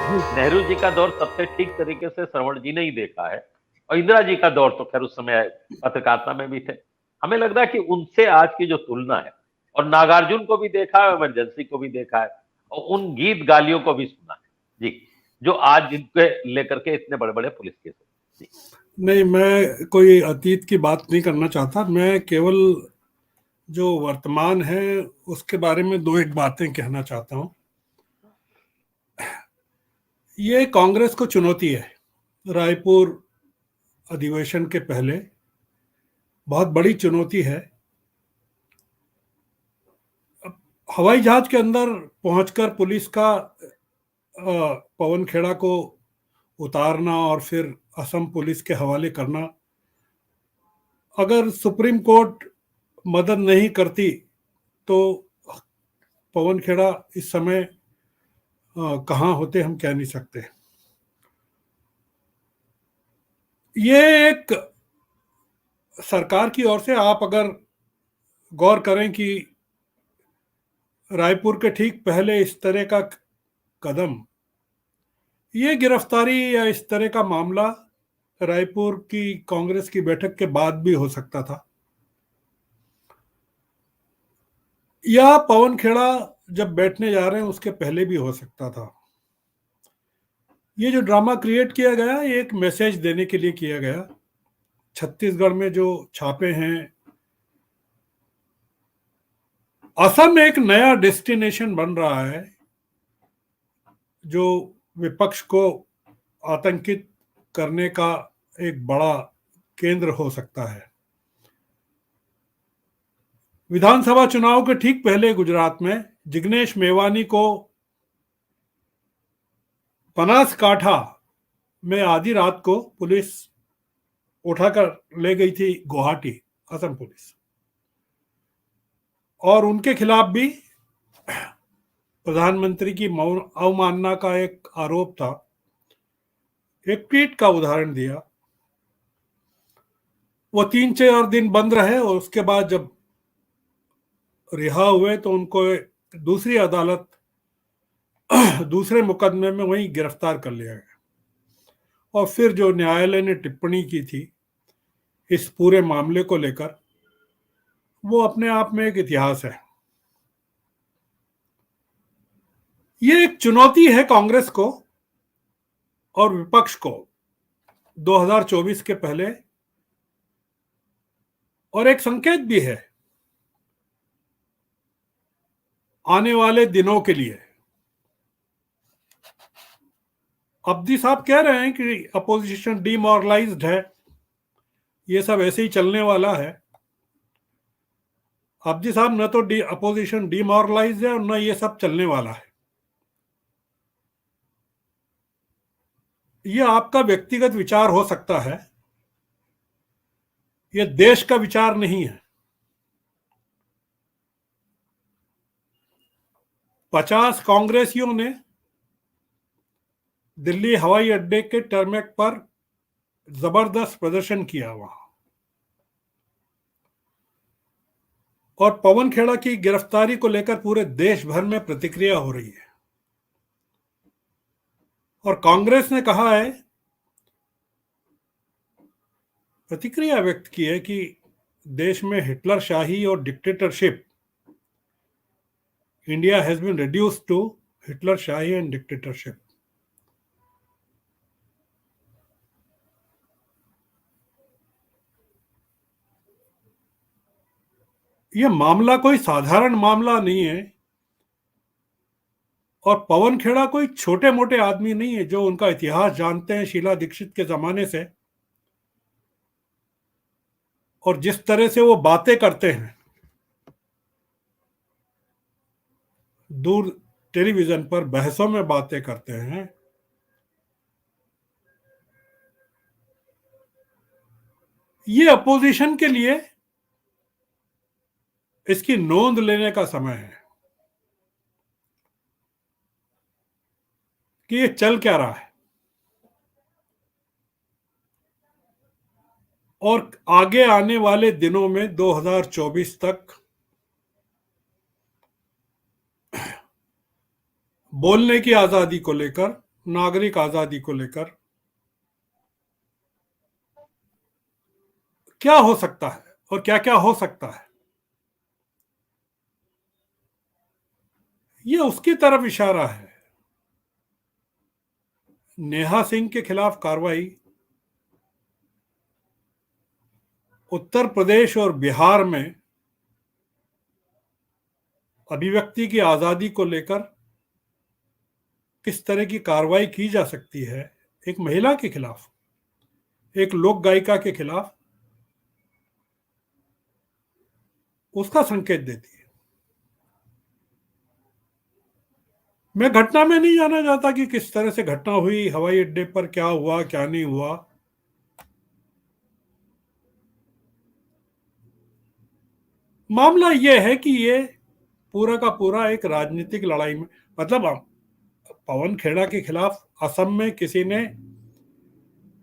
नेहरू जी का दौर सबसे ठीक तरीके से श्रवण जी ने ही देखा है, और इंदिरा जी का दौर तो खैर उस समय पत्रकारिता में भी थे। हमें लगता है कि उनसे आज की जो तुलना है, और नागार्जुन को भी देखा है, इमरजेंसी को भी देखा है, और उन गीत गालियों को भी सुना है जी, जो आज जिनके लेकर के इतने बड़े बड़े पुलिस केस है जी। नहीं, मैं कोई अतीत की बात नहीं करना चाहता। मैं केवल जो वर्तमान है उसके बारे में दो एक बातें कहना चाहता हूँ। ये कांग्रेस को चुनौती है। रायपुर अधिवेशन के पहले बहुत बड़ी चुनौती है। हवाई जहाज के अंदर पहुंचकर पुलिस का पवन खेड़ा को उतारना और फिर असम पुलिस के हवाले करना, अगर सुप्रीम कोर्ट मदद नहीं करती तो पवन खेड़ा इस समय कहाँ होते हम कह नहीं सकते। ये एक सरकार की ओर से आप अगर गौर करें कि रायपुर के ठीक पहले इस तरह का कदम, ये गिरफ्तारी या इस तरह का मामला रायपुर की कांग्रेस की बैठक के बाद भी हो सकता था, या पवन खेड़ा जब बैठने जा रहे हैं उसके पहले भी हो सकता था। ये जो ड्रामा क्रिएट किया गया, ये एक मैसेज देने के लिए किया गया। छत्तीसगढ़ में जो छापे हैं, असम एक नया डेस्टिनेशन बन रहा है जो विपक्ष को आतंकित करने का एक बड़ा केंद्र हो सकता है। विधानसभा चुनाव के ठीक पहले गुजरात में जिग्नेश मेवानी को बनासकाठा में आधी रात को पुलिस उठाकर ले गई थी गुवाहाटी, असम पुलिस, और उनके खिलाफ भी प्रधानमंत्री की अवमानना का एक आरोप था। एक ट्वीट का उदाहरण दिया। वो 3-4 दिन बंद रहे और उसके बाद जब रिहा हुए तो उनको दूसरी अदालत दूसरे मुकदमे में वहीं गिरफ्तार कर लिया गया। और फिर जो न्यायालय ने टिप्पणी की थी इस पूरे मामले को लेकर, वो अपने आप में एक इतिहास है। ये एक चुनौती है कांग्रेस को और विपक्ष को 2024 के पहले, और एक संकेत भी है आने वाले दिनों के लिए। अब्दी साहब कह रहे हैं कि अपोजिशन डीमोरलाइज्ड है, ये सब ऐसे ही चलने वाला है। अब्दी साहब, न तो अपोजिशन डीमोरलाइज्ड है और न ये सब चलने वाला है। ये आपका व्यक्तिगत विचार हो सकता है, ये देश का विचार नहीं है। 50 कांग्रेसियों ने दिल्ली हवाई अड्डे के टर्मेक पर जबरदस्त प्रदर्शन किया वहां, और पवन खेड़ा की गिरफ्तारी को लेकर पूरे देश भर में प्रतिक्रिया हो रही है। और कांग्रेस ने कहा है, प्रतिक्रिया व्यक्त की है कि देश में हिटलर शाही और dictatorship, India has been reduced to Hitler शाही एंड डिक्टेटरशिप। यह मामला कोई साधारण मामला नहीं है, और पवन खेड़ा कोई छोटे मोटे आदमी नहीं है जो उनका इतिहास जानते हैं शीला दीक्षित के जमाने से, और जिस तरह से वो बातें करते हैं दूर टेलीविजन पर, बहसों में बातें करते हैं, ये अपोजिशन के लिए इसकी नोंद लेने का समय है कि ये चल क्या रहा है। और आगे आने वाले दिनों में 2024 तक बोलने की आजादी को लेकर नागरिक आजादी को लेकर क्या हो सकता है और क्या क्या हो सकता है, ये उसकी तरफ इशारा है। नेहा सिंह के खिलाफ कार्रवाई उत्तर प्रदेश और बिहार में अभिव्यक्ति की आजादी को लेकर किस तरह की कार्रवाई की जा सकती है एक महिला के खिलाफ, एक लोक गायिका के खिलाफ, उसका संकेत देती है। मैं घटना में नहीं जाना चाहता कि किस तरह से घटना हुई, हवाई अड्डे पर क्या हुआ क्या नहीं हुआ। मामला यह है कि ये पूरा का पूरा एक राजनीतिक लड़ाई में, मतलब पवन खेड़ा के खिलाफ असम में किसी ने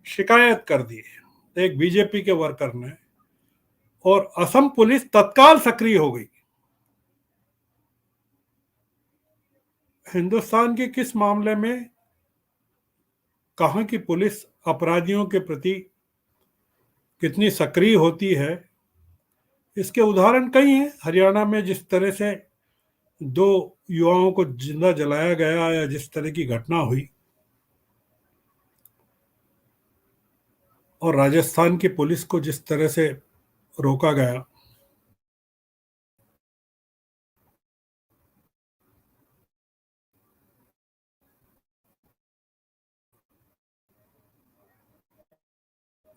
शिकायत कर दी, एक बीजेपी के वर्कर ने, और असम पुलिस तत्काल सक्रिय हो गई। हिंदुस्तान के किस मामले में कहां की पुलिस अपराधियों के प्रति कितनी सक्रिय होती है, इसके उदाहरण कई हैं। हरियाणा में जिस तरह से 2 युवाओं को जिंदा जलाया गया या जिस तरह की घटना हुई, और राजस्थान की पुलिस को जिस तरह से रोका गया,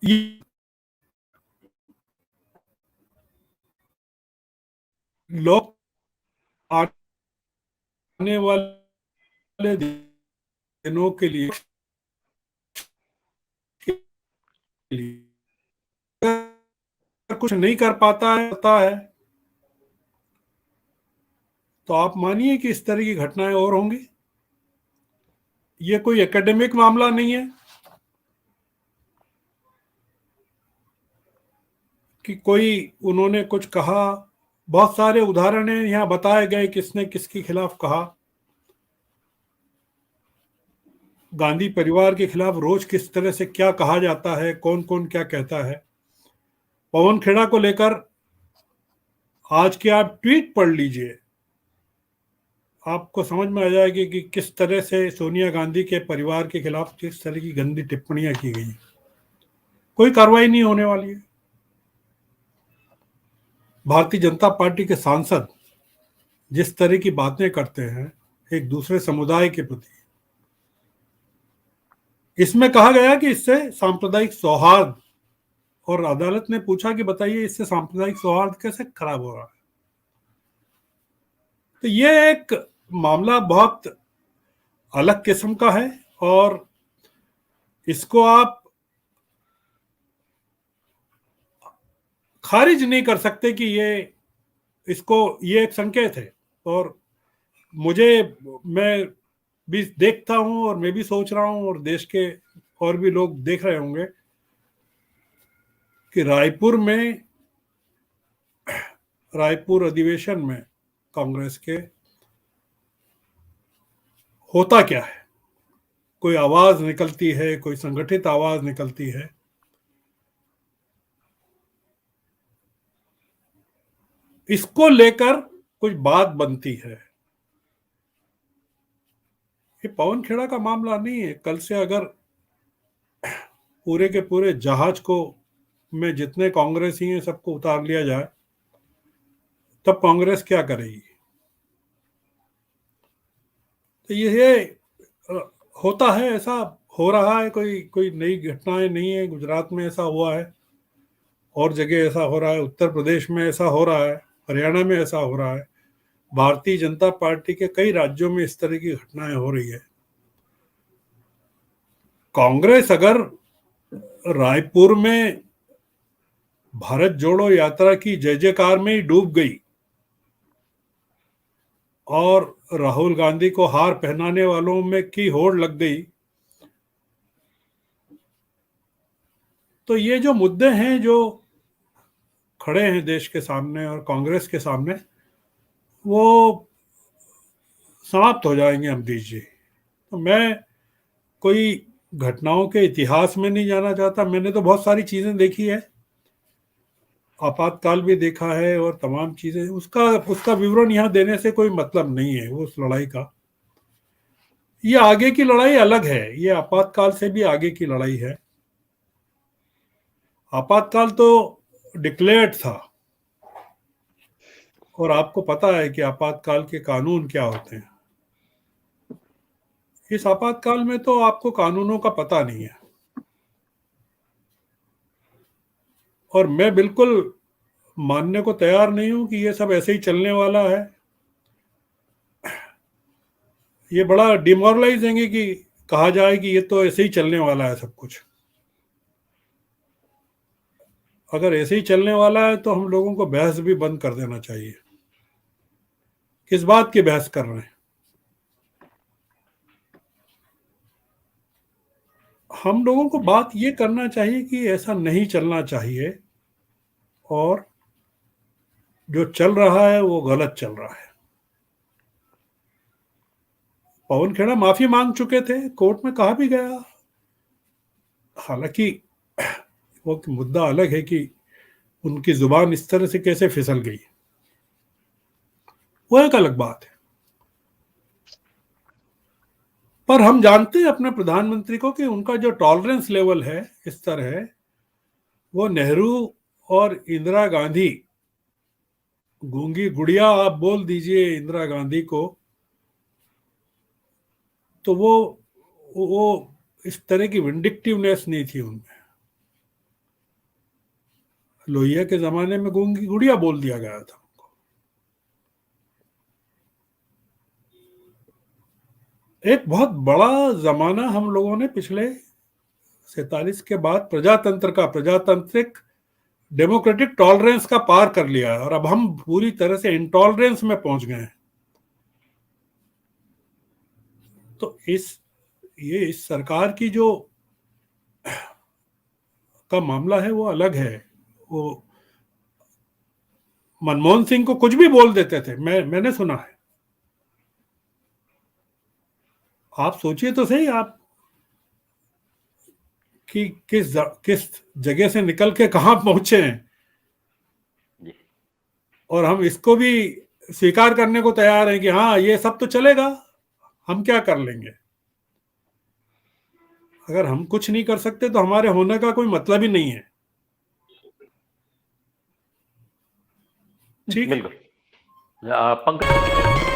ये लोग आने वाले दिनों के लिए कुछ नहीं कर पाता है तो आप मानिए कि इस तरह की घटनाएं और होंगी। ये कोई एकेडमिक मामला नहीं है कि कोई उन्होंने कुछ कहा। बहुत सारे उदाहरण हैं यहाँ बताए गए किसने किसके खिलाफ कहा। गांधी परिवार के खिलाफ रोज किस तरह से क्या कहा जाता है, कौन कौन क्या कहता है। पवन खेड़ा को लेकर आज के आप ट्वीट पढ़ लीजिए, आपको समझ में आ जाएगी कि किस तरह से सोनिया गांधी के परिवार के खिलाफ किस तरह की गंदी टिप्पणियां की गई। कोई कार्रवाई नहीं होने वाली है। भारतीय जनता पार्टी के सांसद जिस तरह की बातें करते हैं एक दूसरे समुदाय के प्रति, इसमें कहा गया कि इससे सांप्रदायिक सौहार्द, और अदालत ने पूछा कि बताइए इससे सांप्रदायिक सौहार्द कैसे खराब हो रहा है। तो ये एक मामला बहुत अलग किस्म का है और इसको आप खारिज नहीं कर सकते कि ये एक संकेत है। और मैं भी देखता हूं और मैं भी सोच रहा हूं और देश के और भी लोग देख रहे होंगे कि रायपुर अधिवेशन में कांग्रेस के होता क्या है। कोई आवाज निकलती है, कोई संगठित आवाज निकलती है, इसको लेकर कुछ बात बनती है। ये पवन खेड़ा का मामला नहीं है। कल से अगर पूरे के पूरे जहाज को में जितने कांग्रेसी हैं सबको उतार लिया जाए तब कांग्रेस क्या करेगी। तो ये होता है, ऐसा हो रहा है। कोई नई घटनाएं नहीं है। गुजरात में ऐसा हुआ है, और जगह ऐसा हो रहा है, उत्तर प्रदेश में ऐसा हो रहा है, हरियाणा में ऐसा हो रहा है। भारतीय जनता पार्टी के कई राज्यों में इस तरह की घटनाएं हो रही है। कांग्रेस अगर रायपुर में भारत जोड़ो यात्रा की जय जयकार में ही डूब गई और राहुल गांधी को हार पहनाने वालों में की होड़ लग गई, तो ये जो मुद्दे हैं जो खड़े हैं देश के सामने और कांग्रेस के सामने, वो समाप्त हो जाएंगे अमरीश जी। तो मैं कोई घटनाओं के इतिहास में नहीं जाना चाहता। मैंने तो बहुत सारी चीजें देखी है, आपातकाल भी देखा है और तमाम चीजें, उसका उसका विवरण यहाँ देने से कोई मतलब नहीं है उस लड़ाई का। ये आगे की लड़ाई अलग है, ये आपातकाल से भी आगे की लड़ाई है। आपातकाल तो डिक्लेयर्ड था, और आपको पता है कि आपातकाल के कानून क्या होते हैं। इस आपातकाल में तो आपको कानूनों का पता नहीं है, और मैं बिल्कुल मानने को तैयार नहीं हूं कि ये सब ऐसे ही चलने वाला है। ये बड़ा डिमोरलाइजिंग है कि कहा जाए कि ये तो ऐसे ही चलने वाला है सब कुछ। अगर ऐसे ही चलने वाला है तो हम लोगों को बहस भी बंद कर देना चाहिए। किस बात की बहस कर रहे हैं? हम लोगों को बात ये करना चाहिए कि ऐसा नहीं चलना चाहिए, और जो चल रहा है वो गलत चल रहा है। पवन खेड़ा माफी मांग चुके थे, कोर्ट में कहा भी गया। हालांकि वो मुद्दा अलग है कि उनकी जुबान इस तरह से कैसे फिसल गई, वो एक अलग बात है। पर हम जानते हैं अपने प्रधानमंत्री को कि उनका जो टॉलरेंस लेवल है, इस तरह है, वो नेहरू और इंदिरा गांधी, गूंगी गुड़िया आप बोल दीजिए इंदिरा गांधी को, तो वो इस तरह की विंडिक्टिवनेस नहीं थी उनमें। लोहिया के जमाने में गूंगी गुड़िया बोल दिया गया था उनको। एक बहुत बड़ा जमाना हम लोगों ने पिछले 47 के बाद प्रजातांत्रिक डेमोक्रेटिक टॉलरेंस का पार कर लिया है, और अब हम पूरी तरह से इंटॉलरेंस में पहुंच गए हैं। तो इस सरकार की जो का मामला है वो अलग है। वो मनमोहन सिंह को कुछ भी बोल देते थे, मैंने सुना है। आप सोचिए तो सही, आप कि किस जगह से निकल के कहां पहुंचे हैं, जी। और हम इसको भी स्वीकार करने को तैयार हैं कि हाँ ये सब तो चलेगा, हम क्या कर लेंगे। अगर हम कुछ नहीं कर सकते तो हमारे होने का कोई मतलब ही नहीं है। ठीक। बिल्कुल। पंकज